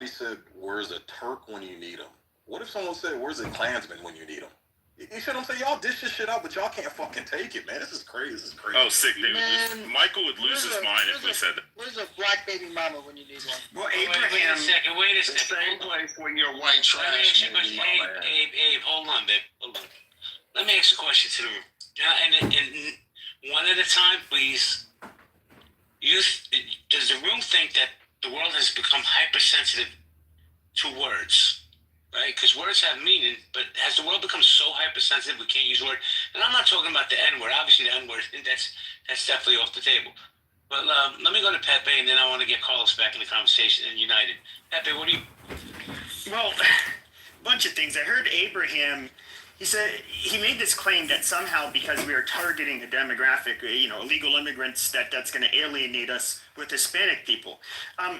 said, "Where's a Turk when you need him?" What if someone said, "Where's a Klansman when you need him?" You should have said, "Y'all dish this shit out, but y'all can't fucking take it, man. This is crazy. This is crazy." Oh, sick. Michael would lose his mind if we said that. Where's a black baby mama when you need one? Well, Abraham. Wait a second. The same place when you're white trash. Abe, hold on, babe. Hold on. Let me ask a question to the room. And one at a time, please. Does the room think that the world has become hypersensitive to words? Right? Because words have meaning, but has the world become so hypersensitive we can't use words? And I'm not talking about the N-word. Obviously, the N-word, that's definitely off the table. But let me go to Pepe, and then I want to get Carlos back in the conversation and United. Pepe, what do you... Well, a bunch of things. I heard Abraham... He made this claim that somehow because we are targeting a demographic, illegal immigrants, that's going to alienate us with Hispanic people.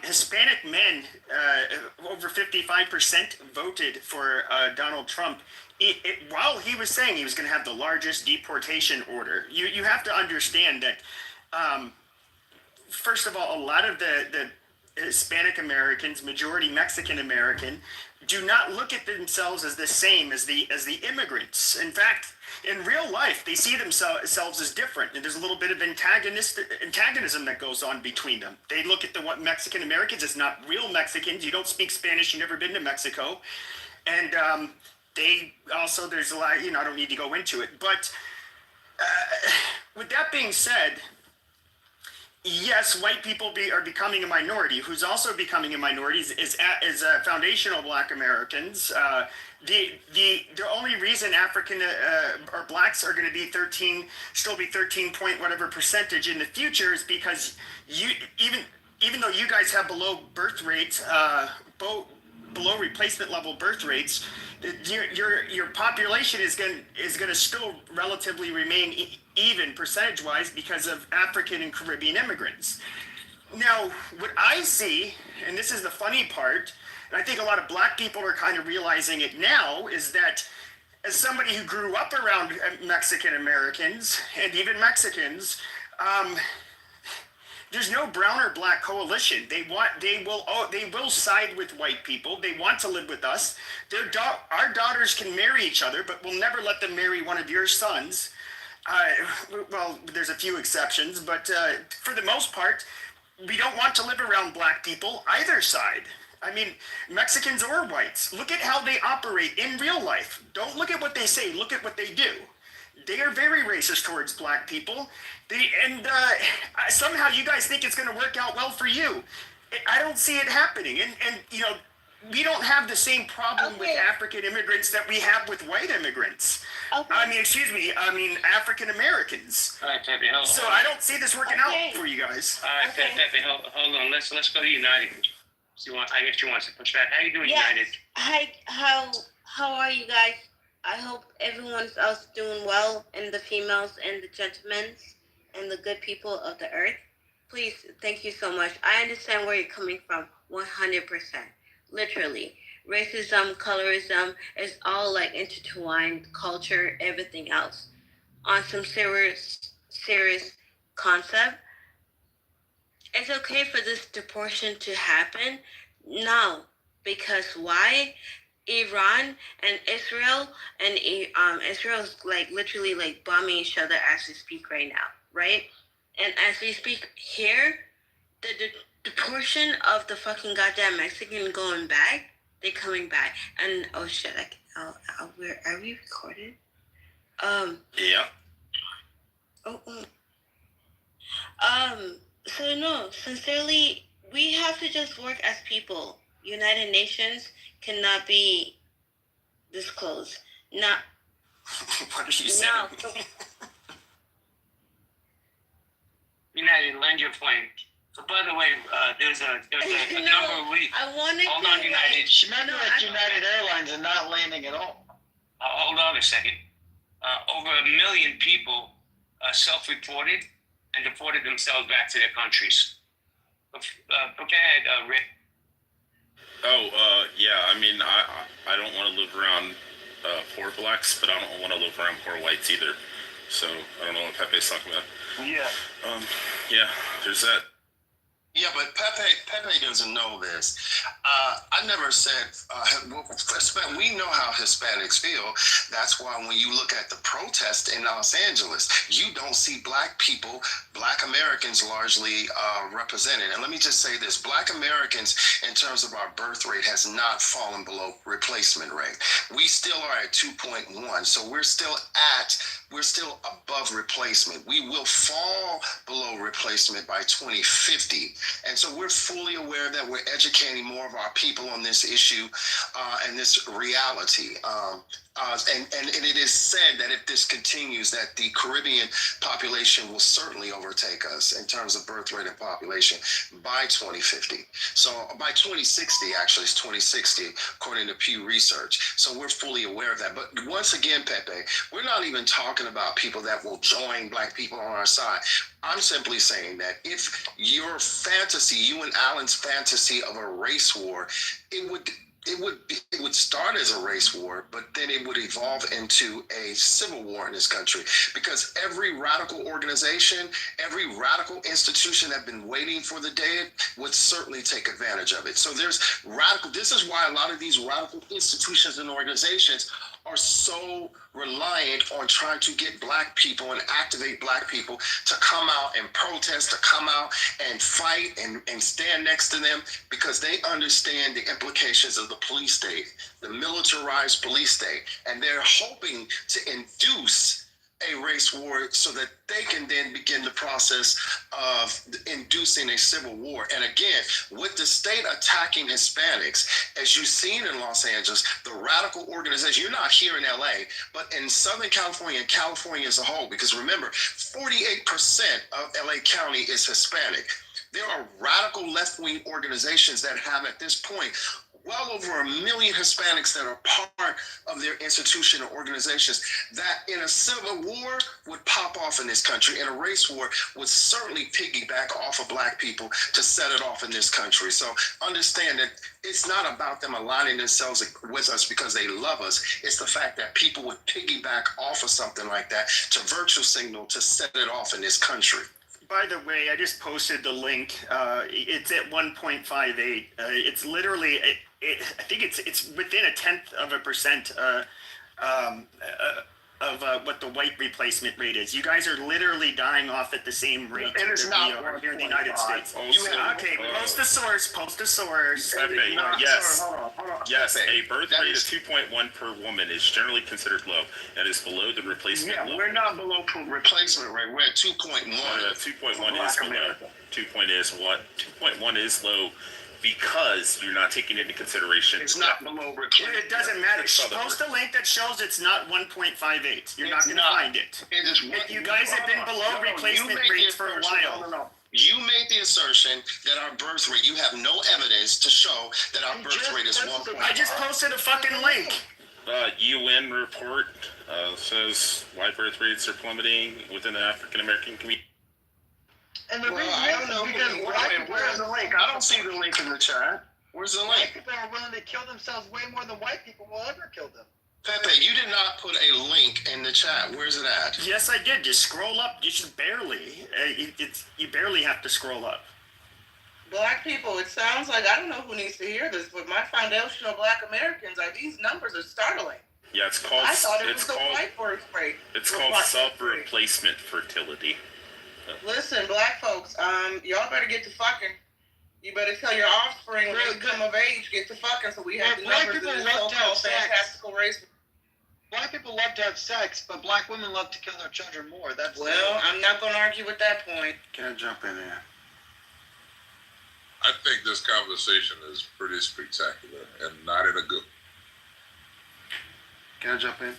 Hispanic men, over 55% voted for Donald Trump. While he was saying he was going to have the largest deportation order, you have to understand that, first of all, a lot of the Hispanic Americans, majority Mexican American, do not look at themselves as the same as the immigrants. In fact, in real life, they see themselves as different, and there's a little bit of antagonism that goes on between them. They look at the Mexican Americans as not real Mexicans. You don't speak Spanish. You've never been to Mexico, and they also, there's a lot. I don't need to go into it, but with that being said. Yes, white people are becoming a minority. Who's also becoming a minority is foundational Black Americans. The only reason African or Blacks are going to be 13 point whatever percentage in the future is because even though you guys have below birth rates, below replacement level birth rates, your population is going to still relatively remain even percentage wise because of African and Caribbean immigrants. Now, what I see, and this is the funny part, and I think a lot of Black people are kind of realizing it now, is that as somebody who grew up around Mexican Americans and even Mexicans, there's no brown or black coalition. They will side with white people. They want to live with us. Our daughters can marry each other, but we'll never let them marry one of your sons. Well, there's a few exceptions, but for the most part, we don't want to live around Black people either side. I mean, Mexicans or whites. Look at how they operate in real life. Don't look at what they say. Look at what they do. They are very racist towards Black people. Somehow you guys think it's going to work out well for you. I don't see it happening. And we don't have the same problem with African immigrants that we have with white immigrants. Okay. I mean African Americans. All right, Pepe, hold on. So I don't see this working out for you guys. All right, Pepe, hold on. Let's go to United. I guess she wants to push back. How you doing, United? Hi, how are you guys? I hope everyone else doing well, and the females and the gentlemen and the good people of the earth. Please, thank you so much. I understand where you're coming from, 100%. Literally. Racism, colorism is all like intertwined, culture, everything else. On some serious concept, it's okay for this deportation to happen? No. Because why? Iran and Israel Israel's like literally like bombing each other as we speak right now, right? And as we speak here, the portion of the fucking goddamn Mexican going back, they coming back, and oh shit, are we recorded? Yeah. So no, sincerely, we have to just work as people. United Nations cannot be this close. Not. What did you say? No. United, land your plane. So, by the way, there's a number of weeks. Hold on, United. She meant like United Airlines and not landing at all. Hold on a second. Over 1 million people self-reported and deported themselves back to their countries. Go ahead, Rick. Yeah. I mean, I don't want to live around poor Blacks, but I don't want to live around poor whites either. So I don't know what Pepe's talking about. Yeah. Yeah. There's that. Yeah, but Pepe doesn't know this. I I never said, we know how Hispanics feel. That's why when you look at the protest in Los Angeles, you don't see black people, black Americans largely represented. And let me just say this, black Americans in terms of our birth rate has not fallen below replacement rate. We still are at 2.1. So we're still above replacement. We will fall below replacement by 2050. And so we're fully aware that we're educating more of our people on this issue and this reality. And it is said that if this continues, that the Caribbean population will certainly overtake us in terms of birth rate and population by 2050. So by 2060, actually, it's 2060, according to Pew Research. So we're fully aware of that. But once again, Pepe, we're not even talking about people that will join black people on our side. I'm simply saying that if your fantasy, you and Alan's fantasy of a race war, it would start as a race war, but then it would evolve into a civil war in this country, because every radical organization, every radical institution that been waiting for the day would certainly take advantage of it. So this is why a lot of these radical institutions and organizations are so reliant on trying to get black people and activate black people to come out and protest, to come out and fight and stand next to them, because they understand the implications of the police state, the militarized police state, and they're hoping to induce a race war so that they can then begin the process of inducing a civil war. And again, with the state attacking Hispanics, as you've seen in Los Angeles, the radical organization, you're not here in LA, but in Southern California and California as a whole, because remember, 48% of LA County is Hispanic. There are radical left-wing organizations that have at this point well over 1 million Hispanics that are part of their institution or organizations that in a civil war would pop off in this country, and a race war would certainly piggyback off of black people to set it off in this country. So understand that it's not about them aligning themselves with us because they love us. It's the fact that people would piggyback off of something like that to virtue signal to set it off in this country. By the way, I just posted the link. It's at 1.58. It's literally, I think it's within 0.1% of what the white replacement rate is. You guys are literally dying off at the same rate And it's that not we are here in the 1.5. United States. Okay, post the source. Pepe, yes. Yes, a birth rate of 2.1 per woman is generally considered low and is below the replacement level. We're not below replacement rate. We're at 2.1. 2.1 is below. 2.1 is low because you're not taking into consideration. It's not below replacement. It doesn't matter. Post a link that shows it's not 1.58. You're not going to find it. It is You guys have been below replacement rates for a while. You made the assertion that our birth rate, you have no evidence to show that our birth rate is 1.5. I just posted a fucking link. UN report says why birth rates are plummeting within the African American community. And the reason I don't is know. because Where's the link? I don't see the link in the chat. Where's the black link? people are willing to kill themselves way more than white people will ever kill them. Pepe, you did not put a link in the chat. Where's it at? Yes, I did. Just scroll up. You should barely. You barely have to scroll up. Black people, it sounds like, I don't know who needs to hear this, but my foundational black Americans, these numbers are startling. Yeah, it's called. I thought it was the white birth rate. It's called self-replacement fertility. Listen, black folks, y'all better get to fucking. You better tell your offspring when they come of age, get to fucking, so we have the Black numbers people of this love to have so-called sex. fantastical race. Black people love to have sex, but black women love to kill their children more. That's Well, I'm not going to argue with that point. Can I jump in there? I think this conversation is pretty spectacular and not in a good. Can I jump in?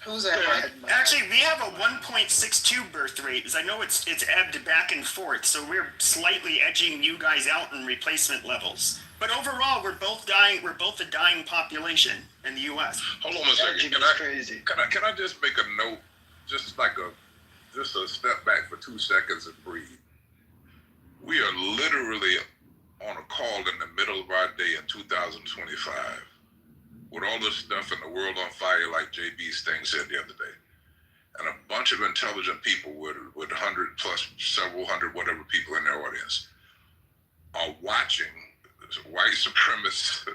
Who's that? Actually, we have a 1.62 birth rate. As I know it's ebbed back and forth, so we're slightly edging you guys out in replacement levels. But overall, we're both dying. We're both a dying population in the U.S. Hold on a second. Can I just make a note, just a step back for 2 seconds and breathe. We are literally on a call in the middle of our day in 2025 with all this stuff in the world on fire, like JB's thing said the other day. And a bunch of intelligent people with 100 plus, several hundred, whatever people in their audience are watching white supremacists,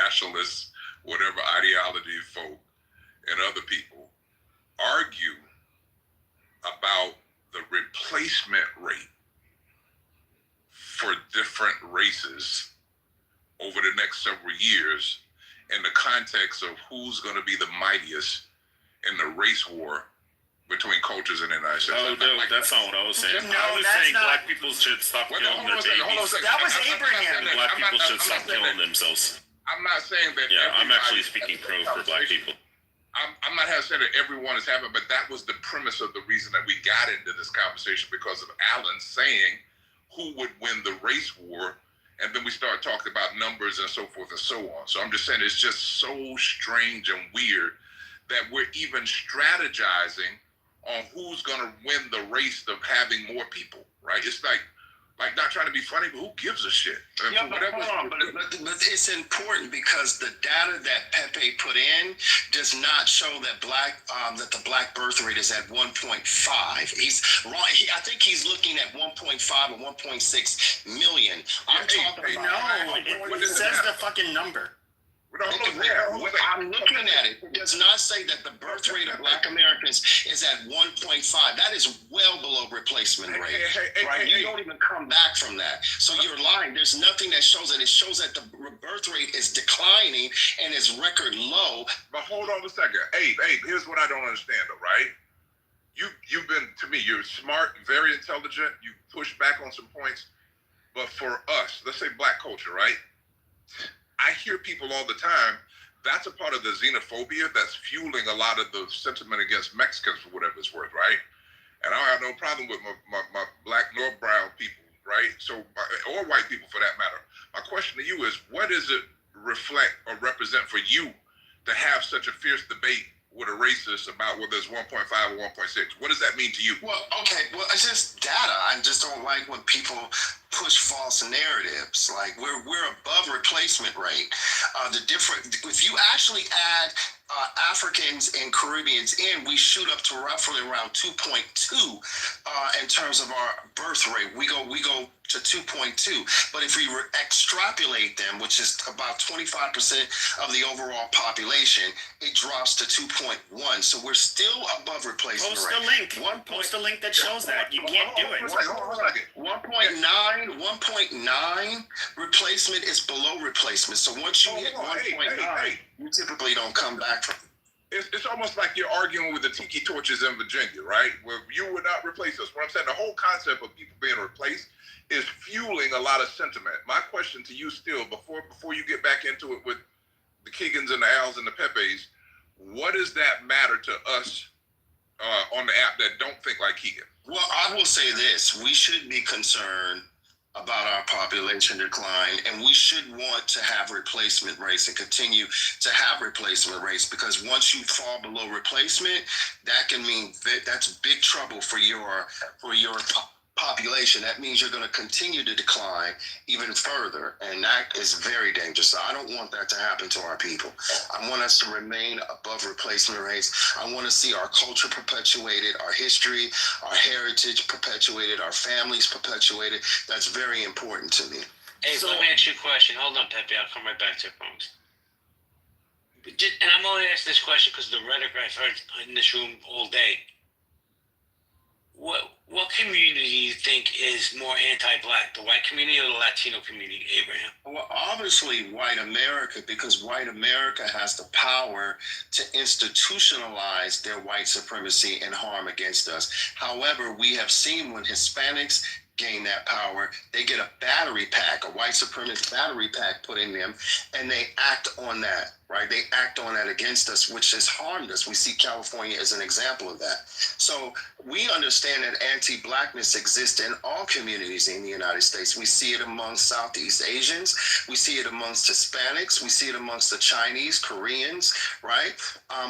nationalists, whatever ideology folk, and other people argue about the replacement rate for different races over the next several years in the context of who's going to be the mightiest in the race war between cultures in the United States. Oh, no, that's not what I was saying. No, I was that's saying not- black people should stop killing their babies. That was Abraham. Black people should stop killing themselves. I'm not saying that. Yeah, I'm actually everybody- speaking pro for black people. I'm not saying that everyone is having, but that was the premise of the reason that we got into this conversation, because of Alan saying who would win the race war, and then we start talking about numbers and so forth and so on. So I'm just saying it's just so strange and weird that we're even strategizing on who's going to win the race of having more people, right? It's like not trying to be funny, but who gives a shit? Yeah, but hold on, but it's important because the data that Pepe put in does not show that the black birth rate is at 1.5. He's wrong. I think he's looking at 1.5 or 1.6 million. I'm talking about. No, it says the fucking number. I'm looking at it. It does not say that the birth rate of black Americans is at 1.5. That is well below replacement rate. Right? You don't even come back from that. So you're lying. There's nothing that shows that. It shows that the birth rate is declining and is record low. But hold on a second. Abe, here's what I don't understand though, right? You've been, to me, you're smart, very intelligent, you push back on some points. But for us, let's say black culture, right? I hear people all the time, that's a part of the xenophobia that's fueling a lot of the sentiment against Mexicans for whatever it's worth, right? And I have no problem with my black nor brown people, right? So, or white people for that matter. My question to you is, what does it reflect or represent for you to have such a fierce debate with a racist about whether it's 1.5 or 1.6? What does that mean to you? Well, okay, well, it's just data. I just don't like when people push false narratives. Like we're above replacement rate. If you actually add Africans and Caribbeans in, we shoot up to roughly around 2.2 in terms of our birth rate. We go to 2.2. But if we extrapolate them, which is about 25% of the overall population, it drops to 2.1. So we're still above replacement Post rate. a link. Post a link that shows that. You can't do it. 1.9 replacement is below replacement. So once you hit 1.9, you typically don't come back from it. It's almost like you're arguing with the tiki torches in Virginia, right? Where you would not replace us. What I'm saying, the whole concept of people being replaced is fueling a lot of sentiment. My question to you still, before you get back into it with the Keegans and the Als and the Pepes, what does that matter to us on the app that don't think like Keegan? Well, I will say this. We should be concerned about our population decline, and we should want to have replacement rates and continue to have replacement rates, because once you fall below replacement, that can mean that's big trouble for your population. That means you're going to continue to decline even further, and that is very dangerous. So I don't want that to happen to our people. I want us to remain above replacement rates. I want to see our culture perpetuated, our history, our heritage perpetuated, our families perpetuated. That's very important to me. Hey, let me ask you a question. Hold on, Pepe. I'll come right back to your phones. And I'm only asking this question because of the rhetoric I've heard in this room all day. What community do you think is more anti-black, the white community or the Latino community, Abraham? Well, obviously white America, because white America has the power to institutionalize their white supremacy and harm against us. However, we have seen when Hispanics gain that power, they get a battery pack, a white supremacist battery pack put in them, and they act on that, right? They act on that against us, which has harmed us. We see California as an example of that. So we understand that anti-blackness exists in all communities in the United States. We see it amongst Southeast Asians. We see it amongst Hispanics. We see it amongst the Chinese, Koreans, right?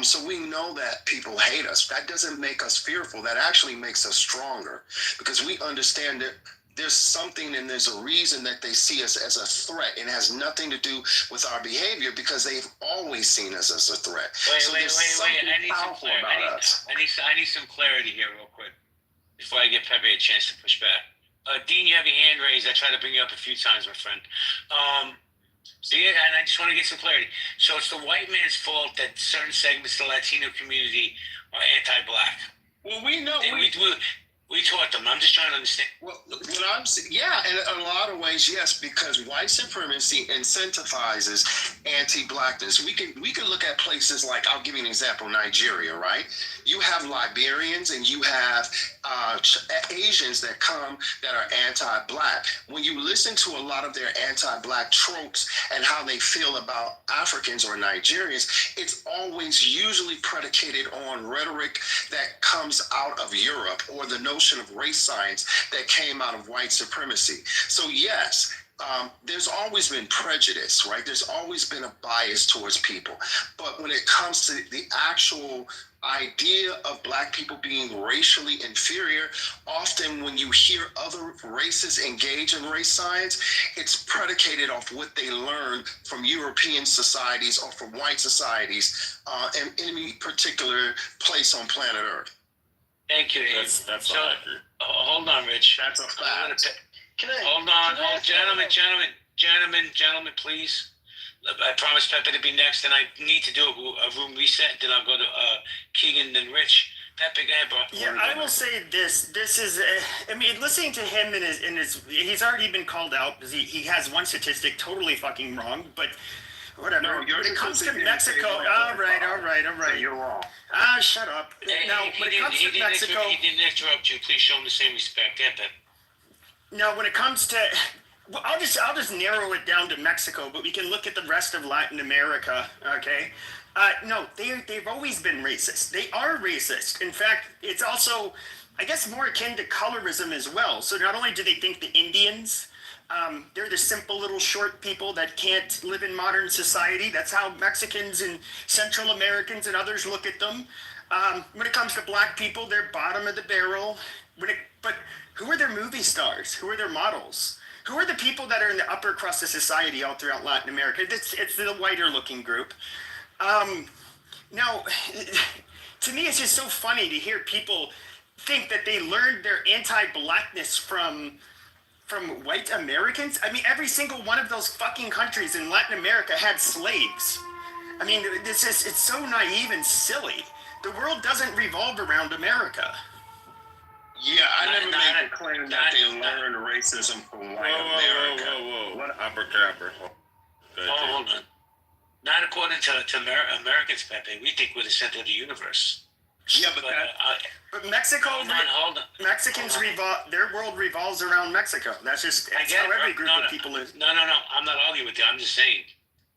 So we know that people hate us. That doesn't make us fearful. That actually makes us stronger, because we understand that there's something and there's a reason that they see us as a threat. It has nothing to do with our behavior, because they've always seen us as a threat. Wait. I need some clarity here real quick before I give Pepe a chance to push back. Dean, you have your hand raised. I tried to bring you up a few times, my friend. So yeah, and I just want to get some clarity. So it's the white man's fault that certain segments of the Latino community are anti-black. Well, we know We taught them. I'm just trying to understand. Well, yeah, in a lot of ways, yes, because white supremacy incentivizes anti-blackness. We can look at places like, I'll give you an example, Nigeria, right? You have Liberians and you have Asians that come that are anti-black. When you listen to a lot of their anti-black tropes and how they feel about Africans or Nigerians, it's always usually predicated on rhetoric that comes out of Europe or the notion of race science that came out of white supremacy. So yes, there's always been prejudice, right? There's always been a bias towards people. But when it comes to the actual idea of black people being racially inferior, often when you hear other races engage in race science, it's predicated off what they learned from European societies or from white societies in any particular place on planet Earth. Thank you, Abe. That's So, all accurate. hold on, Rich. That's a fact. Gentlemen, please. I promised Pepe to be next, and I need to do a room reset. Then I'll go to Keegan, then Rich. Pepe, go ahead, bro. Yeah, I will say this. This is, I mean, listening to him in his, he's already been called out because he has one statistic totally fucking wrong, but whatever. No, when it comes to Mexico, all right. You're wrong. Shut up. Now, when it comes to Mexico, He didn't interrupt you. Please show him the same respect. Yeah, Pepe. now when it comes to, well, I'll just narrow it down to Mexico, but we can look at the rest of Latin America, okay? No, they've always been racist. They are racist. In fact, it's also, I guess, more akin to colorism as well. So not only do they think the Indians, they're the simple little short people that can't live in modern society. That's how Mexicans and Central Americans and others look at them. When it comes to black people, they're bottom of the barrel. But who are their movie stars? Who are their models? Who are the people that are in the upper crust of society all throughout Latin America? It's the whiter looking group. Now, to me, it's just so funny to hear people think that they learned their anti-blackness from white Americans. I mean, every single one of those fucking countries in Latin America had slaves. I mean, it's so naive and silly. The world doesn't revolve around America. Yeah, I never made the claim that they learned racism from white America. Whoa. Abracadabra. Hold on. Not according to Americans, Pepe. We think we're the center of the universe. Yeah, but Mexico, hold on. Mexicans their world revolves around Mexico. That's how every group of people is. No. I'm not arguing with you. I'm just saying.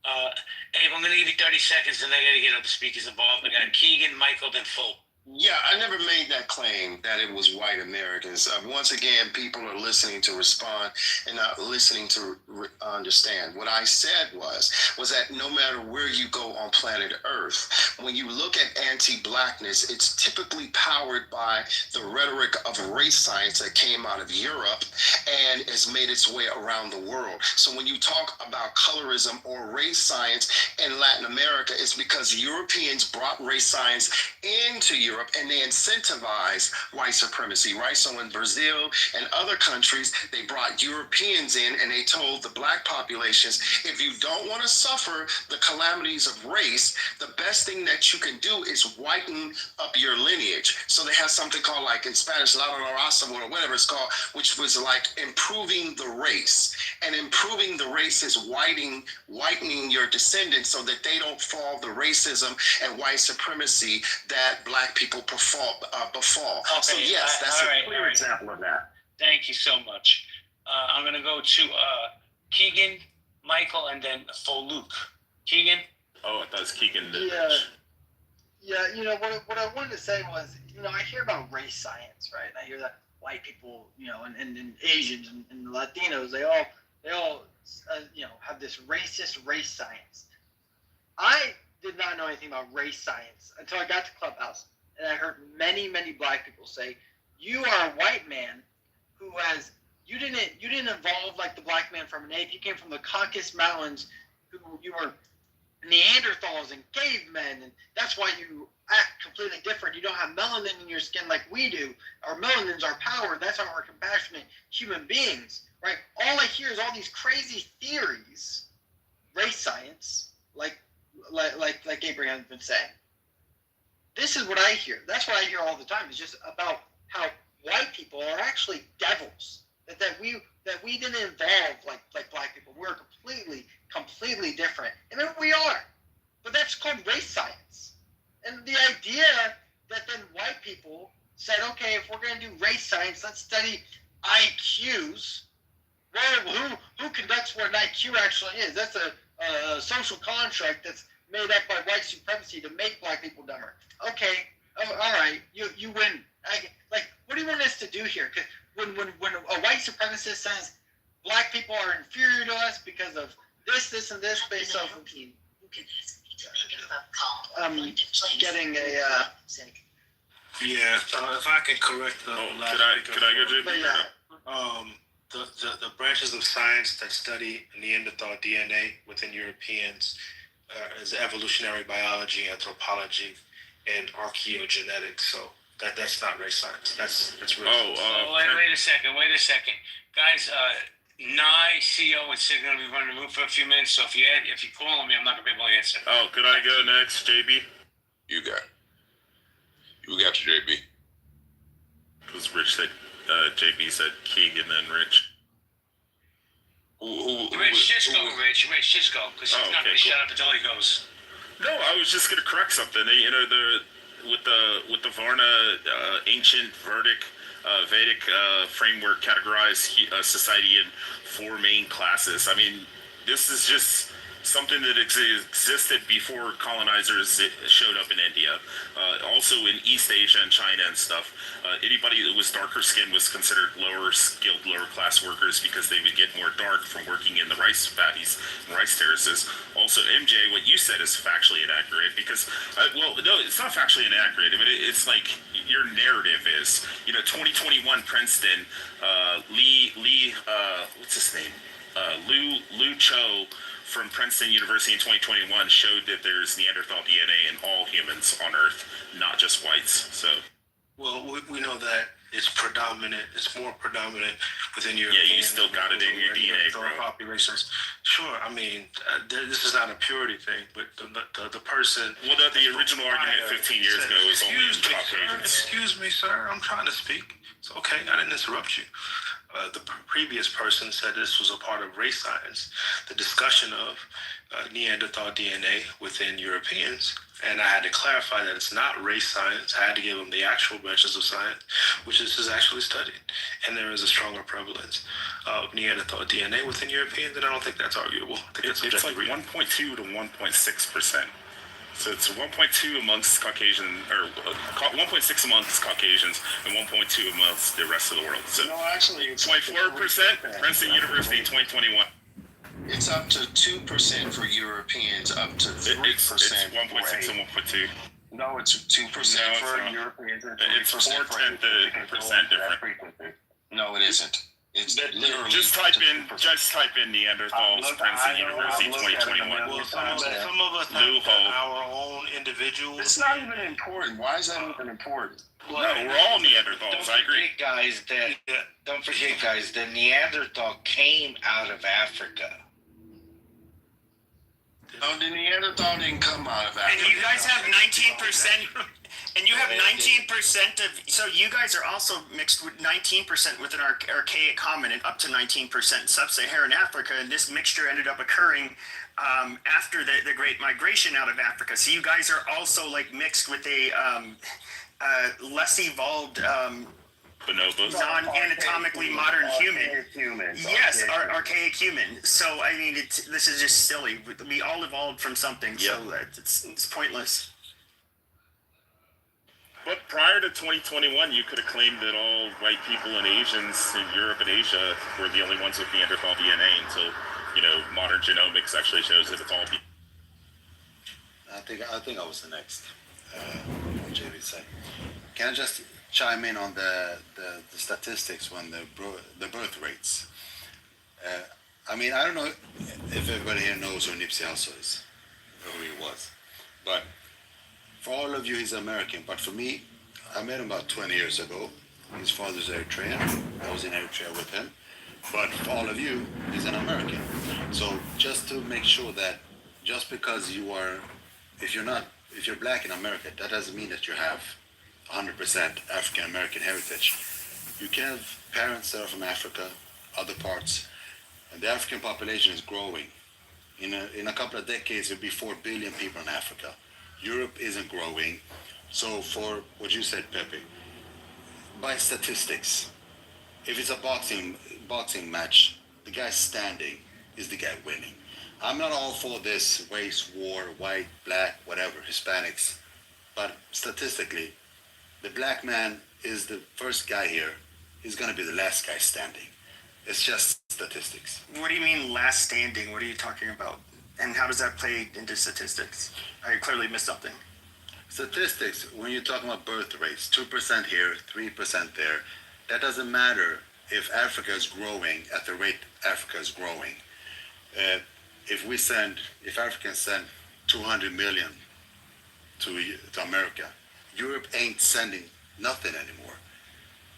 Abe, I'm going to give you 30 seconds, and then I got to get other speakers involved. I got Keegan, Michael, then Full. Yeah, I never made that claim that it was white Americans. Once again, people are listening to respond and not listening to understand. What I said was that no matter where you go on planet Earth, when you look at anti-blackness, it's typically powered by the rhetoric of race science that came out of Europe and has made its way around the world. So when you talk about colorism or race science in Latin America, it's because Europeans brought race science into Europe and they incentivize white supremacy, right? So in Brazil and other countries, they brought Europeans in and they told the black populations, if you don't want to suffer the calamities of race, the best thing that you can do is whiten up your lineage. So they have something called, like in Spanish, la raza or whatever it's called, which was like improving the race. And improving the race is whitening your descendants so that they don't fall the racism and white supremacy that black people befall. Okay, So yes, that's a clear right. example of that. Thank you so much. I'm going to go to Keegan, Michael, and then Full Luke. Keegan? Oh, I thought it was Keegan. Yeah, you know, what I wanted to say was, you know, I hear about race science, right? And I hear that white people, you know, and Asians and Latinos, they all you know, have this racist race science. I did not know anything about race science until I got to Clubhouse. And I heard many black people say, you are a white man who you didn't evolve like the black man from an ape. You came from the Caucasus Mountains, who you were Neanderthals and cavemen, and that's why you act completely different. You don't have melanin in your skin like we do. Our melanin's our power. That's how we're compassionate human beings, right? All I hear is all these crazy theories, race science, like Abraham's been saying. This is what I hear. That's what I hear all the time. It's just about how white people are actually devils. That we didn't evolve like black people. We're completely different. And then we are. But that's called race science. And the idea that then white people said, okay, if we're going to do race science, let's study IQs. Well, who conducts what an IQ actually is? That's a social contract that's made up by white supremacy to make black people dumber. Okay, all right, you win. What do you want us to do here? Because when a white supremacist says black people are inferior to us because of this, and this, based off of getting a Yeah, if I can correct the could I go, JP? But yeah. The branches of science that study Neanderthal DNA within Europeans is evolutionary biology, anthropology, and archaeogenetics. So that's not race science. That's real. Wait a second, guys. Nye, CO, and Sid are going to be running the room for a few minutes. So if you call on me, I'm not going to be able to answer. Oh, could I go next, JB? You got JB. Because Rich said, JB said King and then Rich. Rich, just go, Rich, just go, because he's not going to shut up until he goes. No, I was just going to correct something. You know, with the Varna ancient Vedic framework categorized society in four main classes. I mean, this is just something that existed before colonizers showed up in India. Also in East Asia and China and stuff. Anybody that was darker skinned was considered lower skilled, lower class workers because they would get more dark from working in the rice paddies and rice terraces. Also, MJ, what you said is factually inaccurate because, no, it's not factually inaccurate. I mean, it's like your narrative is, 2021 Princeton, what's his name? Lu Cho from Princeton University in 2021 showed that there's Neanderthal DNA in all humans on Earth, not just whites. So, well, we know that it's predominant. It's more predominant within European. Yeah, you still got it in your DNA, bro. Populations. Sure, I mean, this is not a purity thing, but the person. Well, the original argument 15 years ago was only Caucasians. Excuse me, sir. I'm trying to speak. It's okay. I didn't interrupt you. The previous person said this was a part of race science, the discussion of Neanderthal DNA within Europeans. And I had to clarify that it's not race science. I had to give them the actual branches of science, which this is actually studied. And there is a stronger prevalence of Neanderthal DNA within Europeans, and I don't think that's arguable. I think it's like 1.2 to 1.6%. So it's 1.2 amongst Caucasian, or 1.6 amongst Caucasians, and 1.2 amongst the rest of the world. So no, actually, it's 0.4%, Princeton University, 2021. It's up to 2% for Europeans, up to 3%. It's 1.6 and 1.2. No, it's 2% for Europeans and 3% it's 4/10% different. No, it isn't. It's literally just type in Neanderthals, Princeton University, 2021. Well, some of us have our own individuals. It's not even important. Why is that even important? Well, no, we're all Neanderthals. I agree. Don't forget, guys, that Neanderthal came out of Africa. No, the Neanderthal didn't come out of Africa. And you guys have 19%. And you have 19% of, so you guys are also mixed with 19% with an archaic hominid, up to 19% sub-Saharan Africa, and this mixture ended up occurring after the Great Migration out of Africa. So you guys are also like mixed with a less evolved, bonobos, non-anatomically modern human. Yes, archaic human. So I mean, this is just silly. We all evolved from something, so it's pointless. But prior to 2021, you could have claimed that all white people and Asians in Europe and Asia were the only ones with Neanderthal DNA until, modern genomics actually shows that it's all. I think I was the next. JB said. Can I just chime in on the statistics when the birth rates? I mean, I don't know if everybody here knows who Nipsey Hussle is. who he was. But for all of you, he's American. But for me, I met him about 20 years ago. His father's Eritrean. I was in Eritrea with him. But for all of you, he's an American. So just to make sure that just because you are, if you're black in America, that doesn't mean that you have 100% African American heritage. You can have parents that are from Africa, other parts, and the African population is growing. In a couple of decades, there'll be 4 billion people in Africa. Europe isn't growing. So for what you said, Pepe, by statistics, if it's a boxing match, the guy standing is the guy winning. I'm not all for this race war, white, black, whatever, Hispanics. But statistically, the black man is the first guy here. He's going to be the last guy standing. It's just statistics. What do you mean last standing? What are you talking about? And how does that play into statistics? I clearly missed something. Statistics, when you're talking about birth rates, 2% here, 3% there, that doesn't matter if Africa is growing at the rate Africa is growing. If Africans send 200 million to America, Europe ain't sending nothing anymore.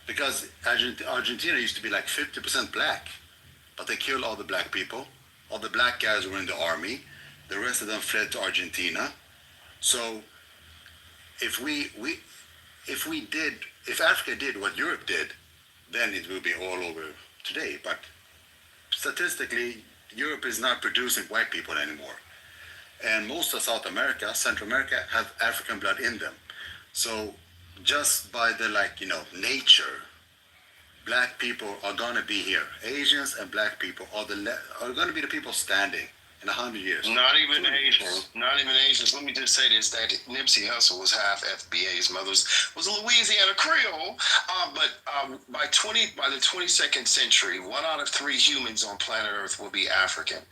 Because Argentina used to be like 50% black, but they killed all the black people. All the black guys were in the army. The rest of them fled to Argentina. So if Africa did what Europe did, then it will be all over today. But statistically, Europe is not producing white people anymore. And most of South America, Central America, have African blood in them. So just by the nature, black people are gonna be here. Asians and black people are gonna be the people standing in 100 years. Not even Asians. Not even Asians. Let me just say this: that Nipsey Hussle was half FBA. His mother was a Louisiana Creole. By the 22nd century, 1 out of 3 humans on planet Earth will be African.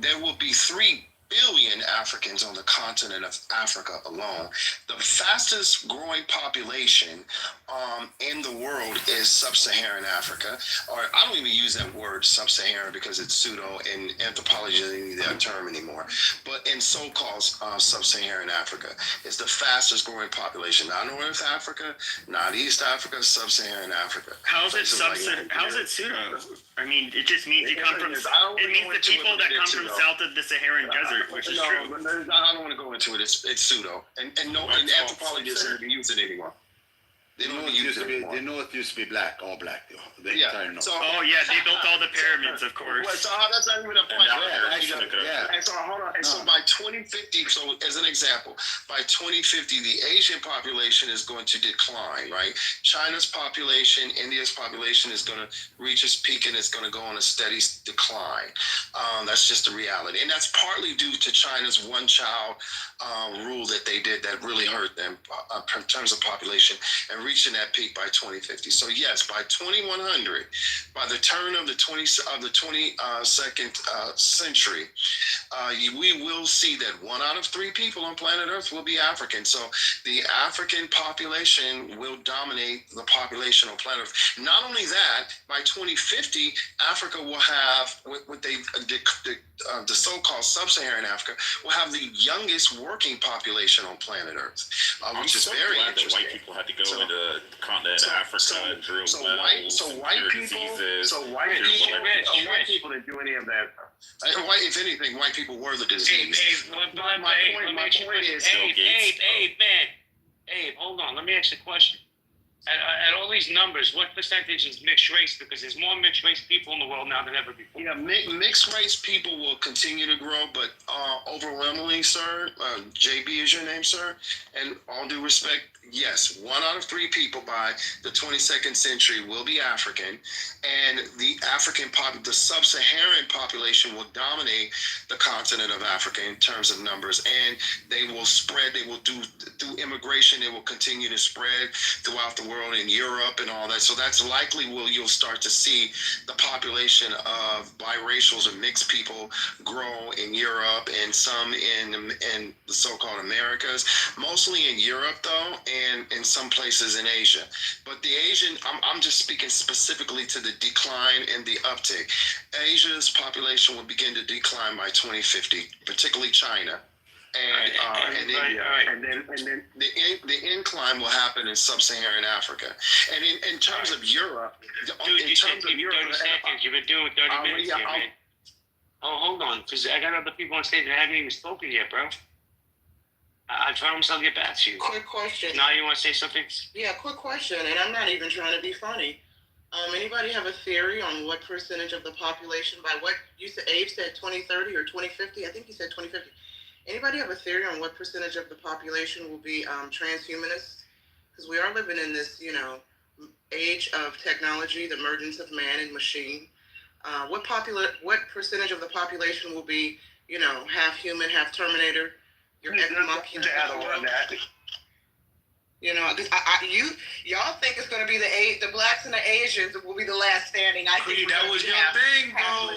There will be 3 billion Africans on the continent of Africa alone. The fastest growing population in the world is sub-Saharan Africa, or I don't even use that word sub-Saharan because it's pseudo and anthropology doesn't need that term anymore. But in so-called sub-Saharan Africa, it's the fastest growing population. Not North Africa, not East Africa, sub-Saharan Africa. How's it pseudo? I mean, it just means you come from. It means the people that come from south of the Saharan desert, which is true. I don't want to go into it. It's pseudo, and anthropologists don't even use it anymore. They don't even use it anymore. The North used to be black, all black. The Yeah. entire North. So- Oh yeah, they built all the pyramids, of course. Well, so that's not even a point. And so hold on. And so by 2050, so as an example, by 2050, the Asian population is going to decline, right? China's population, India's population is going to reach its peak and it's going to go on a steady decline. That's just the reality. And that's partly due to China's one-child rule that they did that really hurt them in terms of population and reaching that peak by 2050. So yes, by 2100, by the turn of the 22nd century, we will see that 1 out of 3 people on planet Earth will be African. So the African population will dominate the population on planet Earth. Not only that, by 2050, Africa will have what the so-called sub-Saharan Africa will have the youngest working population on planet Earth, which is very interesting. White people had to go into the continent of Africa and drill wells, white people didn't do any of that. If anything, white people were the disease. Abe, hold on. Let me ask you a question. At all these numbers, what percentage is mixed race? Because there's more mixed race people in the world now than ever before. Yeah, mixed race people will continue to grow, but overwhelmingly, sir, JB is your name, sir, and all due respect, yes, 1 out of 3 people by the 22nd century will be African, and the the sub-Saharan population will dominate the continent of Africa in terms of numbers, and they will spread. They will through immigration. They will continue to spread throughout the world in Europe and all that. So that's likely you'll start to see the population of biracials and mixed people grow in Europe and some in the so-called Americas, mostly in Europe though, and in some places in Asia. But the Asian, I'm just speaking specifically to the decline and the uptick. Asia's population will begin to decline by 2050, particularly China. And then the incline will happen in sub-Saharan Africa. And in terms of Europe, Dude, you said 30 seconds. You've been doing 30 minutes here, man. Oh, hold on, because I got other people on stage that haven't even spoken yet, bro. I promise I'll get back to you. Quick question. Now you want to say something? Yeah, quick question, and I'm not even trying to be funny. Anybody have a theory on what percentage of the population, by what you said, Abe said 2030 or 2050? I think he said 2050. Anybody have a theory on what percentage of the population will be transhumanists? Because we are living in this, age of technology, the emergence of man and machine. What percentage of the population will be, half human, half Terminator? Your because y'all think it's gonna be the blacks and the Asians will be the last standing. I think that was your thing, bro.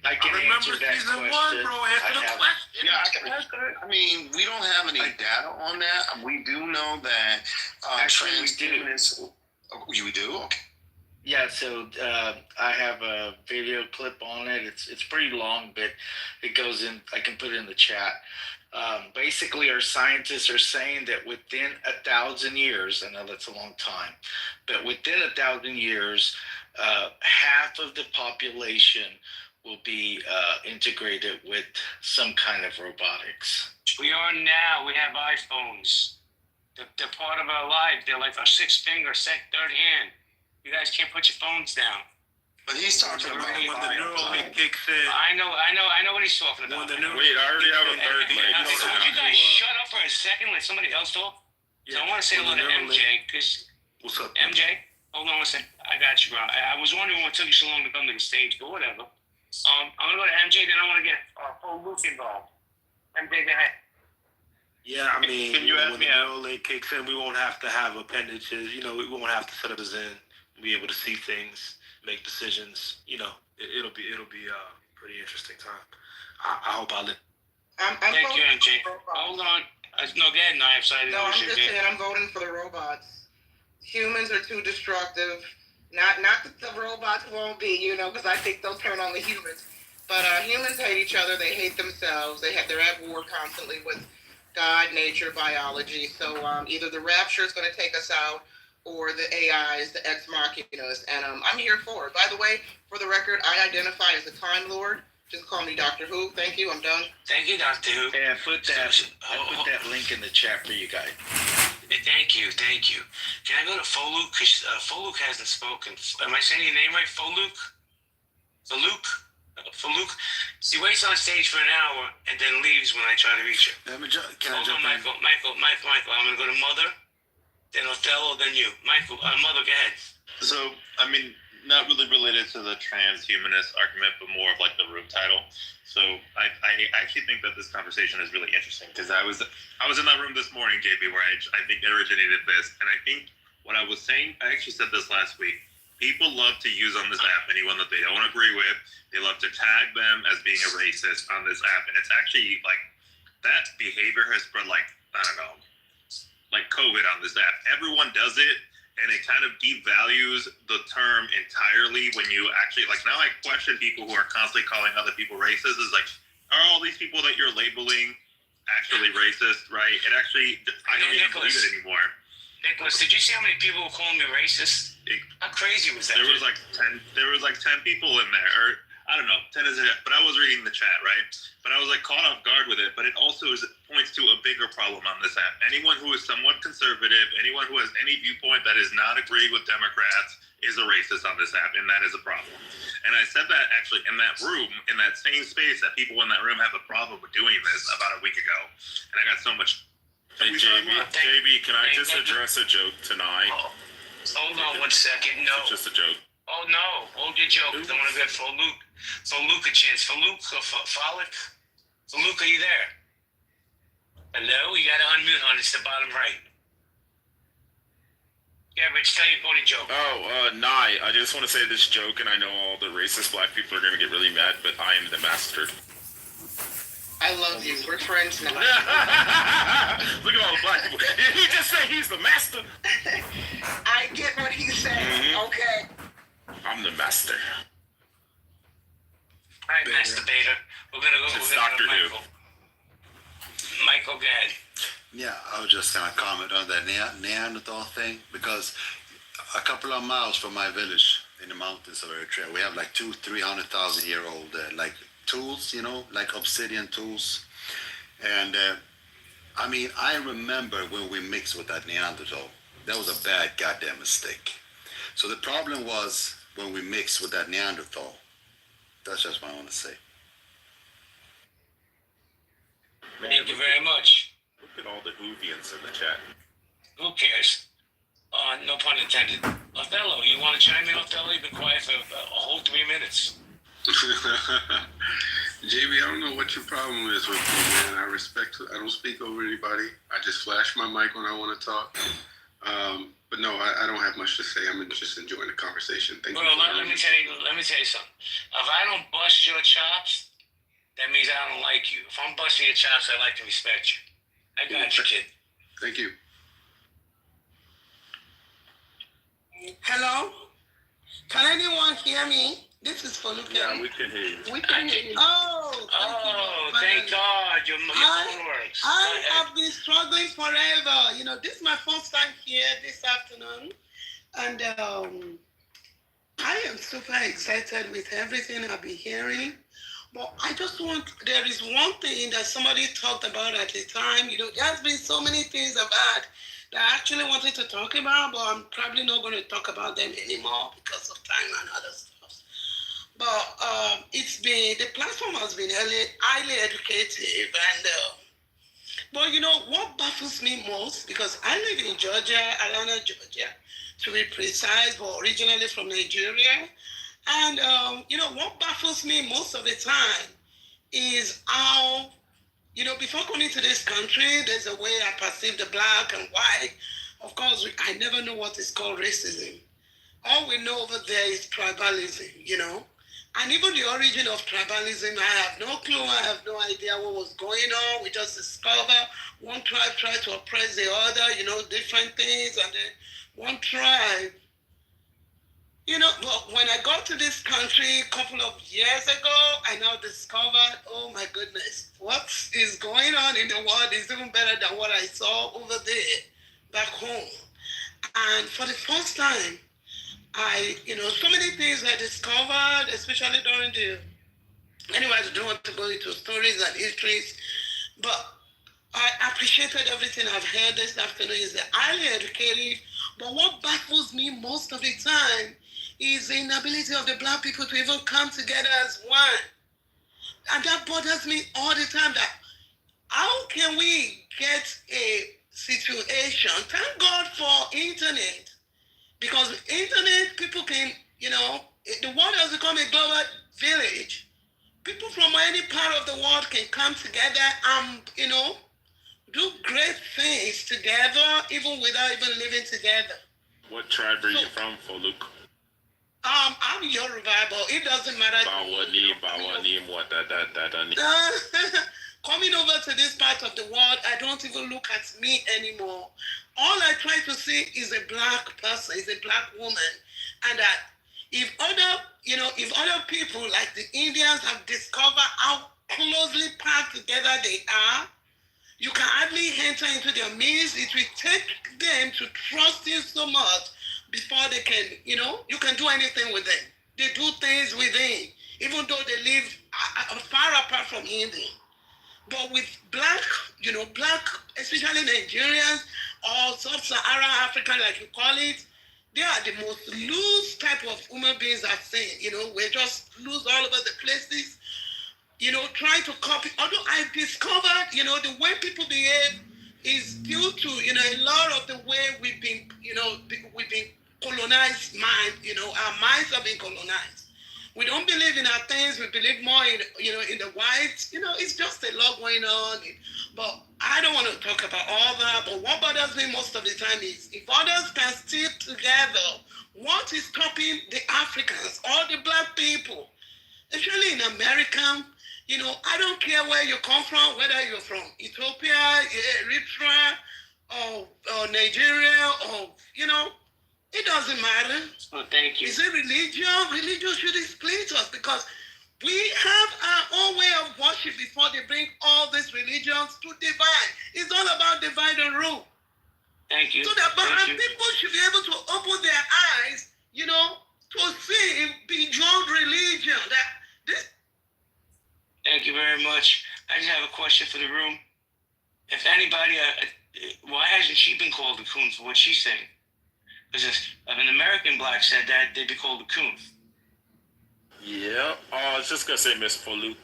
I can answer that season question. 1, bro. Answer the question. Yeah, I can answer it. I mean, we don't have any data on that. We do know that transhumanists. You do? Okay. Yeah, so I have a video clip on it. It's pretty long, but it goes in. I can put it in the chat. Basically, our scientists are saying that within 1,000 years, I know that's a long time, but within 1,000 years, half of the population will be integrated with some kind of robotics. We are now. We have iPhones. They're part of our life. They're like our sixth finger, third hand. You guys can't put your phones down. But he's talking about when the neural link kicks in. I know what he's talking about. Wait, I already have a third leg. Would you guys shut up for a second, let somebody else talk? So I want to say hello to MJ, because What's up, MJ? Hold on a second. I got you, bro. I was wondering what took you so long to come to the stage, but whatever. I'm gonna go to MJ, then I want to get full Luke involved. MJ, go ahead. Yeah, I mean, Can you ask when me the out? neural link kicks in, we won't have to have appendages. We won't have to set up a Zen. Be able to see things, make decisions. It'll be a pretty interesting time. I hope I live. Thank you, MJ. Hold on. No, go ahead, Knife. Sorry, No, I'm just saying I'm voting for the robots. Humans are too destructive. Not that the robots won't be, because I think they'll turn on the humans. But humans hate each other. They hate themselves. They're at war constantly with God, nature, biology. So either the rapture is going to take us out, or the AIs, the ex machinas, and I'm here for it. By the way, for the record, I identify as a Time Lord. Just call me Doctor Who. Thank you. I'm done. Thank you, Doctor Who. Yeah, I put that link in the chat for you guys. Thank you. Can I go to Foluk? Because Foluk hasn't spoken. Am I saying your name right? Foluk? Foluk? He waits on stage for an hour and then leaves when I try to reach him. Can I jump in? Michael. I'm going to go to Mother, then Othello, then you. Michael, Mother, go ahead. So, I mean, not really related to the transhumanist argument, but more of like the room title. So I actually think that this conversation is really interesting because I was in that room this morning, JB, where I think originated this, and I think what I was saying, I actually said this last week. People love to use on this app anyone that they don't agree with. They love to tag them as being a racist on this app, and it's actually like that behavior has spread like COVID on this app. Everyone does it. And it kind of devalues the term entirely when you actually, like, now I question people who are constantly calling other people racist. Is like, are all these people that you're labeling actually racist, right? It actually, I don't even believe it anymore. Nicholas, did you see how many people were calling me racist? How crazy was that? There was like 10 people in there, or I don't know, 10 is it, but I was reading the chat, right? But I was like caught off guard with it, but it also points to a bigger problem on this app. Anyone who is somewhat conservative, anyone who has any viewpoint that is not agreeing with Democrats is a racist on this app, and that is a problem. And I said that actually in that room, in that same space, that people in that room have a problem with doing this about a week ago. And I got so much. Hey, JB, can I just address a joke tonight? Hold on 1 second. No. It's just a joke. Oh, no. Hold your joke. I want to get for Luke. For Luke a chance. For Luke or Frolic? For Luke, are you there? Hello? You got to unmute, hon. It's the bottom right. Yeah, Rich, tell your funny joke. Nye, I just want to say this joke, and I know all the racist black people are going to get really mad, but I am the master. I I love you. We're friends now. Look at all the black people. Did he just say he's the master? I get what he's saying. Mhm. Okay. I'm the master. All right, masturbator. We're gonna go. It's We're gonna Dr. go Who. Michael. Michael, go ahead. Yeah, I was just gonna comment on that Neanderthal thing because a couple of miles from my village in the mountains of Eritrea, we have like 300,000-year-old like tools, you know, like obsidian tools. And I mean, I remember when we mixed with that Neanderthal, that was a bad goddamn mistake. So the problem was when we mixed with that Neanderthal. That's just what I want to say. Thank you very much. Look at all the Hoovians in the chat. Who cares? No pun intended. Othello, you want to chime in, Othello? You've been quiet for a whole 3 minutes. JB, I don't know what your problem is with me, man. I don't speak over anybody. I just flash my mic when I want to talk. But no, I don't have much to say. I'm just enjoying the conversation. Thank you. Let me tell you something. If I don't bust your chops, that means I don't like you. If I'm busting your chops, I like to respect you. I got you, kid. Thank you. Hello? Can anyone hear me? This is for Luke. Yeah, we can hear you. We can hear you. Oh, Thank God your phone works. I have been struggling forever. You know, this is my first time here this afternoon. And I am super excited with everything I've been hearing. But I just there is one thing that somebody talked about at the time. You know, there's been so many things I've had that I actually wanted to talk about, but I'm probably not going to talk about them anymore because of time and other stuff. But the platform has been highly educative. And, but you know, what baffles me most, because I live in Georgia, Atlanta, Georgia, to be precise, but originally from Nigeria. And, you know, what baffles me most of the time is how, you know, before coming to this country, there's a way I perceive the black and white. Of course, I never know what is called racism. All we know over there is tribalism, you know. And even the origin of tribalism, I have no clue. I have no idea what was going on. We just discover one tribe tried to oppress the other, you know, different things. And then one tribe, you know, but when I got to this country a couple of years ago, I now discovered, oh my goodness, what is going on in the world is even better than what I saw over there back home. And for the first time, so many things I discovered, especially during anyway, I don't want to go into stories and histories, but I appreciated everything I've heard this afternoon. Is highly educated, but what baffles me most of the time is the inability of the black people to even come together as one. And that bothers me all the time, that how can we get a situation, thank God for internet, because internet, people can, you know, the world has become a global village. People from any part of the world can come together and, you know, do great things together, even without even living together. What tribe are you from, Foluk? I'm Yoruba, but it doesn't matter. Coming over to this part of the world, I don't even look at me anymore. All I try to see is a black person, is a black woman. And that if other people like the Indians have discovered how closely packed together they are, you can hardly enter into their midst. It will take them to trust you so much before they can, you know, you can do anything with them. They do things within, even though they live far apart from India. But with black, especially Nigerians or sub-Saharan African, like you call it, they are the most loose type of human beings I've seen. You know, we're just loose all over the places, you know, trying to copy. Although I discovered, you know, the way people behave is due to, you know, a lot of the way we've been colonized mind, you know, our minds have been colonized. We don't believe in our things. We believe more in, you know, in the whites. You know, it's just a lot going on. But I don't want to talk about all that. But what bothers me most of the time is if others can stick together, what is stopping the Africans, all the black people, especially in America, You know, I don't care where you come from, whether you're from Ethiopia, Eritrea, or Nigeria, or, you know, it doesn't matter. Oh, thank you. Is it religion? Religion shouldn't split us because we have our own way of worship before they bring all these religions to divide. It's all about divide and rule. Thank you. So that Thank you. people should be able to open their eyes, you know, to see beyond religion. That this. Thank you very much. I just have a question for the room. If anybody, why hasn't she been called a coon for what she's saying? Because if an American black said that, they'd be called a coon. Yeah, I was just gonna say, Miss Foluk,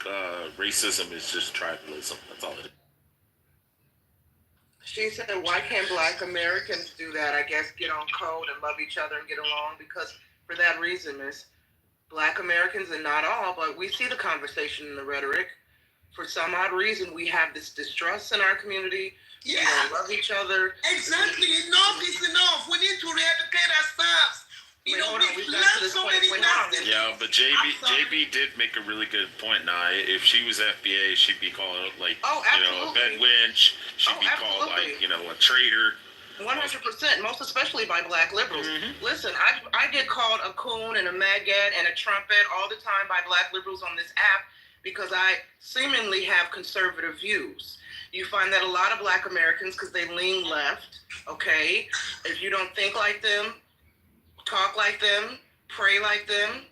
racism is just tribalism. That's all it is. She said, why can't Black Americans do that? I guess get on code and love each other and get along, because for that reason, Miss, Black Americans, and not all, but we see the conversation and the rhetoric. For some odd reason, we have this distrust in our community. Yeah. We don't love each other. Exactly. Enough is enough. We need to re-educate ourselves. You know, we've learned so many things. Yeah, but JB did make a really good point. Now, if she was FBA, she'd be called like a bedwench. She'd be called like a traitor. 100%, most especially by Black liberals. Listen, I get called a coon and a maggot and a trumpet all the time by Black liberals on this app because I seemingly have conservative views. You find that a lot of Black Americans, because they lean left, okay? If you don't think like them, talk like them, pray like them,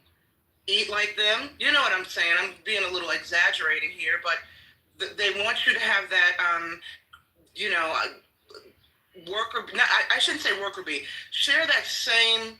eat like them, you know what I'm saying? I'm being a little exaggerating here, but they want you to have that, worker, I shouldn't say worker bee, share that same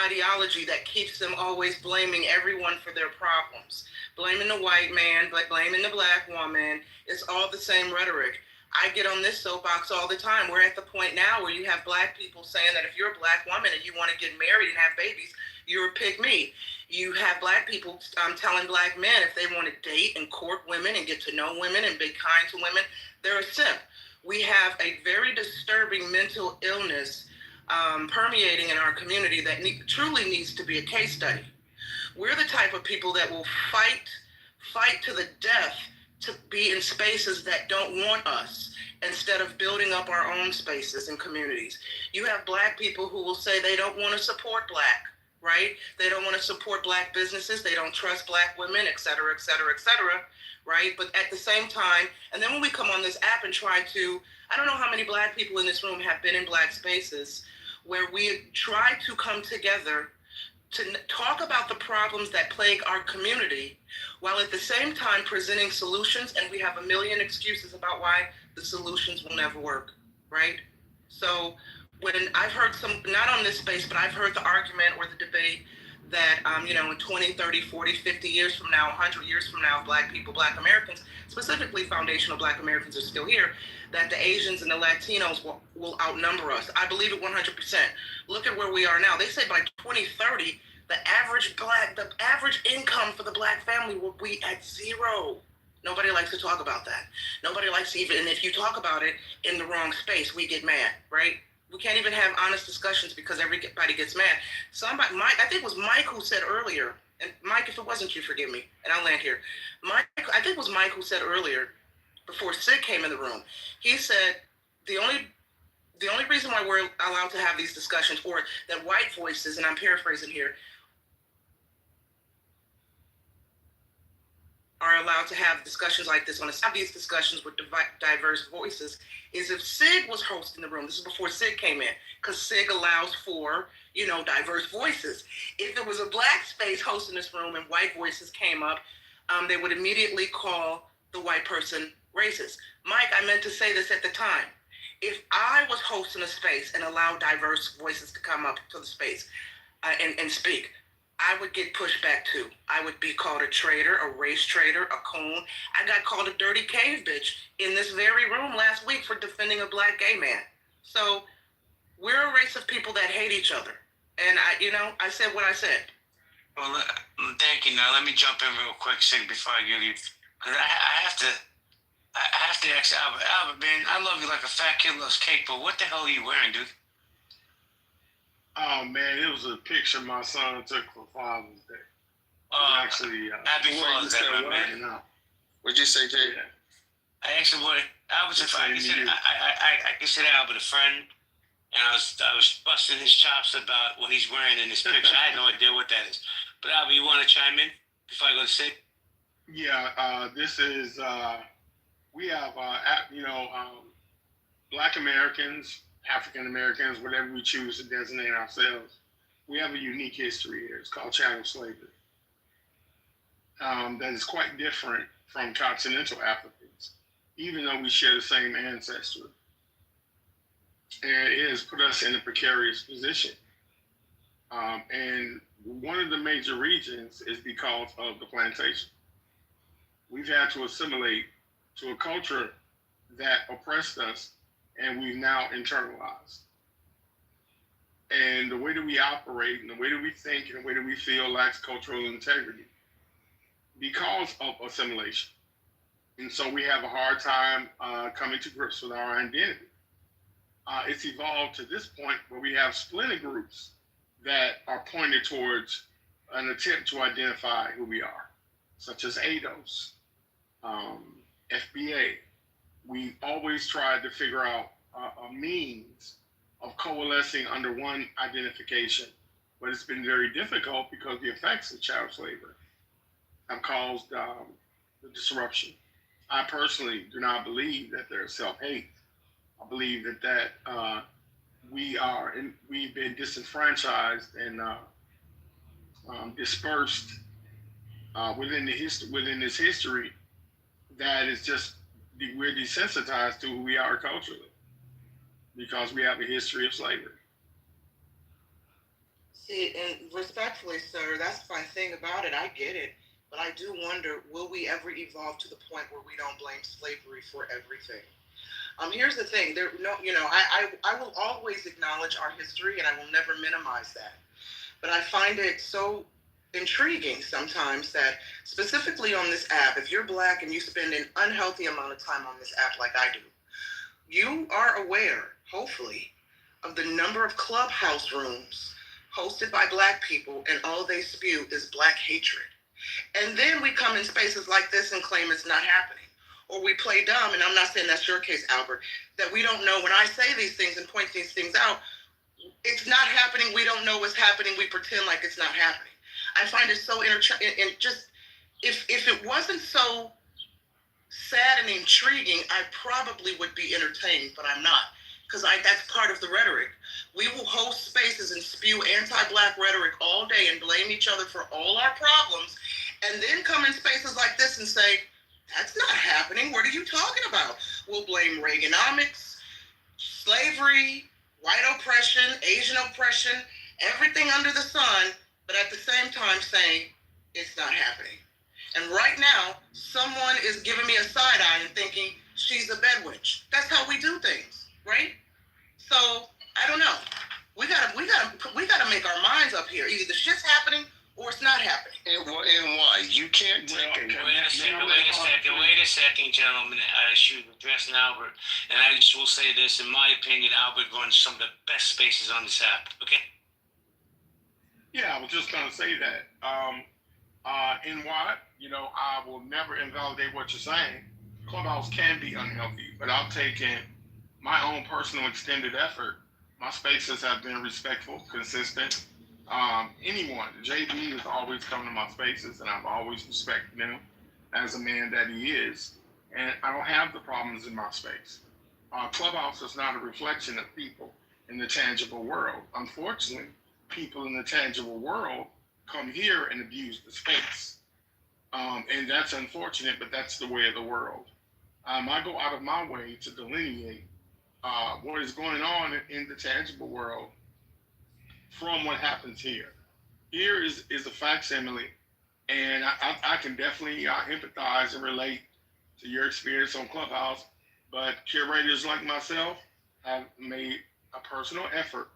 ideology that keeps them always blaming everyone for their problems. Blaming the white man, but blaming the Black woman. It's all the same rhetoric. I get on this soapbox all the time. We're at the point now where you have Black people saying that if you're a Black woman and you want to get married and have babies, you're a pick-me. You have Black people telling Black men if they want to date and court women and get to know women and be kind to women, they're a simp. We have a very disturbing mental illness permeating in our community that truly needs to be a case study. We're the type of people that will fight to the death to be in spaces that don't want us instead of building up our own spaces and communities. You have Black people who will say they don't want to support Black, right? They don't want to support Black businesses. They don't trust Black women, et cetera, et cetera, et cetera, right? But at the same time, and then when we come on this app and try to, I don't know how many Black people in this room have been in Black spaces where we try to come together to talk about the problems that plague our community while at the same time presenting solutions, and we have a million excuses about why the solutions will never work, right? So when I've heard some, not on this space, but I've heard the argument or the debate that, in 20, 30, 40, 50 years from now, 100 years from now, Black people, Black Americans, specifically foundational Black Americans are still here, that the Asians and the Latinos will outnumber us. I believe it 100%. Look at where we are now. They say by 2030, the average income for the Black family will be at zero. Nobody likes to talk about that. Nobody likes to even, and if you talk about it in the wrong space, we get mad, right? We can't even have honest discussions because everybody gets mad. Mike, I think it was Mike who said earlier, and Mike, if it wasn't you, forgive me, and I'll land here. Mike, I think it was Mike who said earlier, before Sid came in the room, he said the only reason why we're allowed to have these discussions, or that white voices, and I'm paraphrasing here, are allowed to have discussions like this, have these discussions with diverse voices, is if Sig was hosting the room. This is before Sig came in, because Sig allows for, diverse voices. If there was a Black space hosting this room and white voices came up, they would immediately call the white person racist. Mike, I meant to say this at the time. If I was hosting a space and allowed diverse voices to come up to the space and speak, I would get pushed back too. I would be called a traitor, a race traitor, a coon. I got called a dirty cave bitch in this very room last week for defending a Black gay man. So we're a race of people that hate each other. And I said what I said. Well, thank you. Now let me jump in real quick, Sig, before I give you, because I have to ask Albert. Albert, man, I love you like a fat kid loves cake, but what the hell are you wearing, dude? Oh man, it was a picture my son took for Father's Day. Actually, Happy Father's Day, my man. What'd you say, Jay? I asked him what Albert. I consider Albert a friend, and I was busting his chops about what he's wearing in this picture. I had no idea what that is. But Albert, you want to chime in before I go to sleep? Yeah, this is we have Black Americans, African Americans, whatever we choose to designate ourselves. We have a unique history here. It's called chattel slavery. That is quite different from continental Africans, even though we share the same ancestry. And it has put us in a precarious position. And one of the major reasons is because of the plantation. We've had to assimilate to a culture that oppressed us, and we've now internalized. And the way that we operate, and the way that we think, and the way that we feel lacks cultural integrity because of assimilation. And so we have a hard time coming to grips with our identity. It's evolved to this point where we have splinter groups that are pointed towards an attempt to identify who we are, such as ADOS, FBA. We've always tried to figure out a means of coalescing under one identification, but it's been very difficult because the effects of child slavery have caused the disruption. I personally do not believe that there's self-hate. I believe that we've been disenfranchised and dispersed within this history that is just, we're desensitized to who we are culturally because we have a history of slavery. See, and respectfully, sir, that's my thing about it. I get it. But I do wonder, will we ever evolve to the point where we don't blame slavery for everything? Here's the thing. I will always acknowledge our history, and I will never minimize that. But I find it so intriguing sometimes that, specifically on this app, if you're Black and you spend an unhealthy amount of time on this app like I do, you are aware, hopefully, of the number of clubhouse rooms hosted by Black people, and all they spew is Black hatred. And then we come in spaces like this and claim it's not happening. Or we play dumb, and I'm not saying that's your case, Albert, that we don't know when I say these things and point these things out, it's not happening, we don't know what's happening, we pretend like it's not happening. I find it so if it wasn't so sad and intriguing, I probably would be entertained, but I'm not. Because that's part of the rhetoric. We will host spaces and spew anti-Black rhetoric all day and blame each other for all our problems, and then come in spaces like this and say, that's not happening. What are you talking about? We'll blame Reaganomics, slavery, white oppression, Asian oppression, everything under the sun, but at the same time saying it's not happening. And right now, someone is giving me a side eye and thinking she's a bedwitch. That's how we do things, right? So I don't know. We gotta make our minds up here. Either the shit's happening or it's not happening. And why? You can't take it. Wait a second, gentlemen. I should address Albert. And I just will say this, in my opinion, Albert runs some of the best spaces on this app. Okay? Yeah, I was just gonna say that. In what? I will never invalidate what you're saying. Clubhouse can be unhealthy, but I've taken my own personal extended effort. My spaces have been respectful, consistent. Anyone, JB has always come to my spaces, and I've always respected him as a man that he is. And I don't have the problems in my space. Clubhouse is not a reflection of people in the tangible world. Unfortunately, people in the tangible world come here and abuse the space. And that's unfortunate, but that's the way of the world. I go out of my way to delineate what is going on in the tangible world from what happens here. Here is a facsimile, and I can definitely empathize and relate to your experience on Clubhouse, but curators like myself have made a personal effort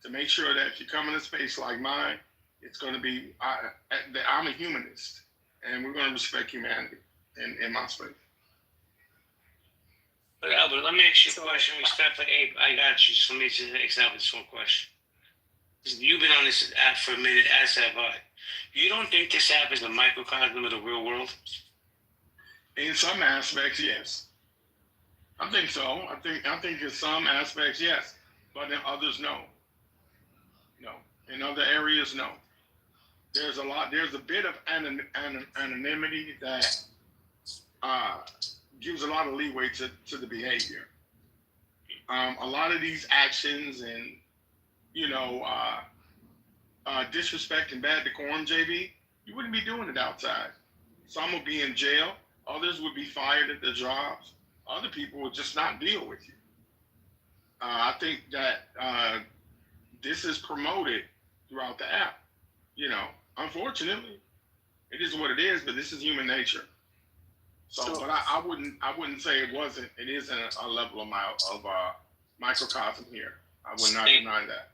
to make sure that if you come in a space like mine, it's going to be, I'm a humanist, and we're going to respect humanity in my space. But Albert, let me ask you a question. Respectfully, Abe, I got you. So let me just example this one question. You've been on this app for a minute, as have I. You don't think this app is a microcosm of the real world? In some aspects, yes. I think so. I think in some aspects, yes, but in others, no. No. In other areas, no. There's a bit of anonymity that gives a lot of leeway to the behavior. A lot of these actions and, disrespect and bad decorum, JB, you wouldn't be doing it outside. Some would be in jail. Others would be fired at their jobs. Other people would just not deal with you. I think that this is promoted throughout the app. Unfortunately, it is what it is, but this is human nature. But I wouldn't say it wasn't. It isn't a level of microcosm here. I would not deny that.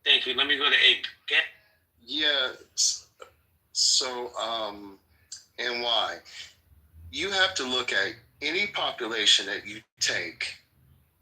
Thank you. Let me go to Ape. Okay? Yeah. So, and why? You have to look at any population that you take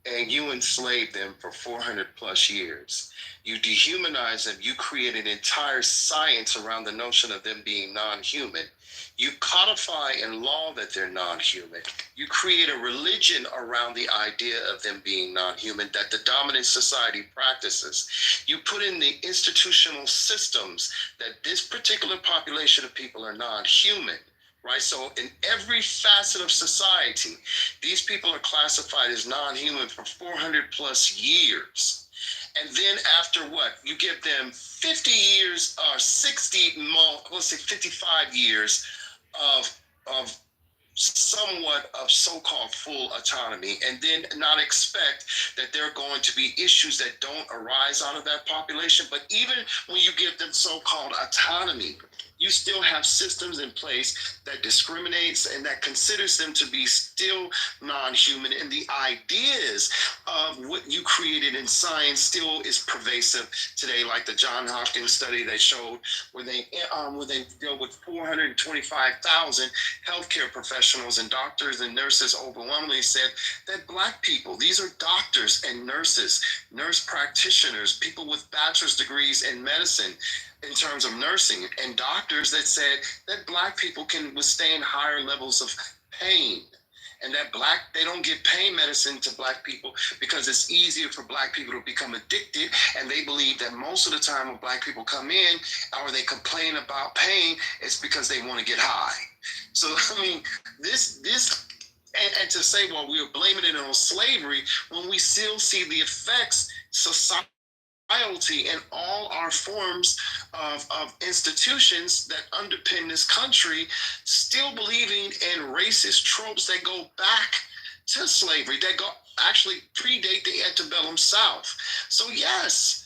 and you enslave them for 400 plus years. You dehumanize them. You create an entire science around the notion of them being non-human. You codify in law that they're non-human. You create a religion around the idea of them being non-human that the dominant society practices. You put in the institutional systems that this particular population of people are non-human. Right? So in every facet of society, these people are classified as non-human for 400 plus years. And then after what? You give them 50 years or 60 more, let's say 55 years of somewhat of so-called full autonomy, and then not expect that there are going to be issues that don't arise out of that population. But even when you give them so-called autonomy, you still have systems in place that discriminates and that considers them to be still non-human. And the ideas of what you created in science still is pervasive today, like the John Hopkins study they showed where they dealt with 425,000 healthcare professionals, and doctors and nurses overwhelmingly said that Black people, these are doctors and nurses, nurse practitioners, people with bachelor's degrees in medicine, in terms of nursing, and doctors that said that Black people can withstand higher levels of pain, and that they don't give pain medicine to Black people because it's easier for Black people to become addicted, and they believe that most of the time when Black people come in or they complain about pain, it's because they want to get high. So I mean, this and to say, well, we were blaming it on slavery when we still see the effects society and all our forms of institutions that underpin this country still believing in racist tropes that go back to slavery, that actually predate the antebellum South. So yes,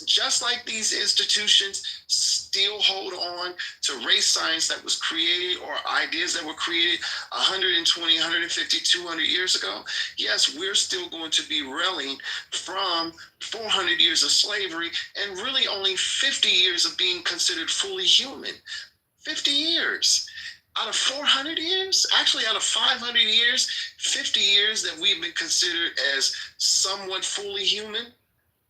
just like these institutions still hold on to race science that was created or ideas that were created 120, 150, 200 years ago, yes, we're still going to be railing from 400 years of slavery and really only 50 years of being considered fully human. 50 years. Out of 400 years, actually out of 500 years, 50 years that we've been considered as somewhat fully human,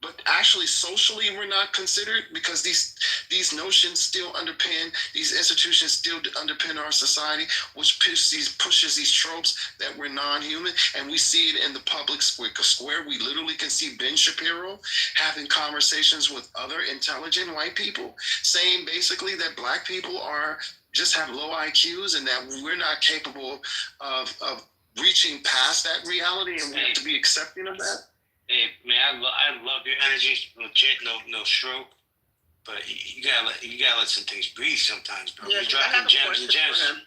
but actually socially we're not considered because these notions still underpin, these institutions still underpin our society, which pushes these tropes that we're non-human. And we see it in the public square. We literally can see Ben Shapiro having conversations with other intelligent white people saying basically that Black people just have low IQs and that we're not capable of reaching past that reality, and we have to be accepting of that. Hey, man, I love your energy. Legit, no stroke. But you gotta let some things breathe sometimes, bro. Yeah, You're dropping gems and gems. For him.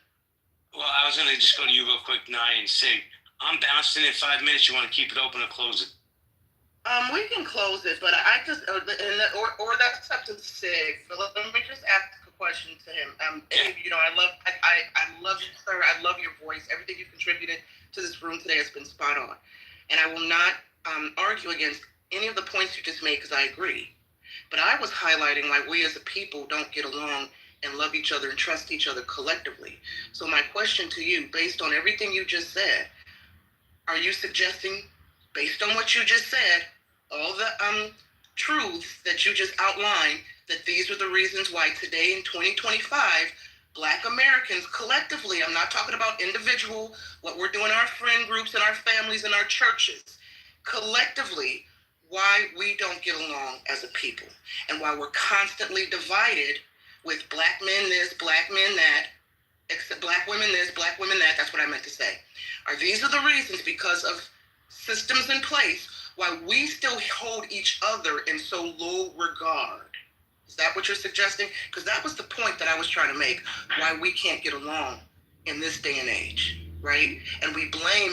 Well, I was gonna just go to you real quick, Nye, and say I'm bouncing in 5 minutes. You want to keep it open or close it? We can close it, but I just or that's up to Sig. But let me just ask a question to him. Abe, I love you, sir. I love your voice. Everything you've contributed to this room today has been spot on, and I will not argue against any of the points you just made because I agree. But I was highlighting why we as a people don't get along and love each other and trust each other collectively. So my question to you, based on everything you just said, are you suggesting, based on what you just said, all the truths that you just outlined, that these are the reasons why today in 2025, Black Americans collectively, I'm not talking about individual, what we're doing in our friend groups and our families and our churches, collectively, why we don't get along as a people and why we're constantly divided with black men this, black men that, except black women this, black women that. That's what I meant to say. These are the reasons, because of systems in place, why we still hold each other in so low regard. Is that what you're suggesting? Because that was the point that I was trying to make, why we can't get along in this day and age, right? And we blame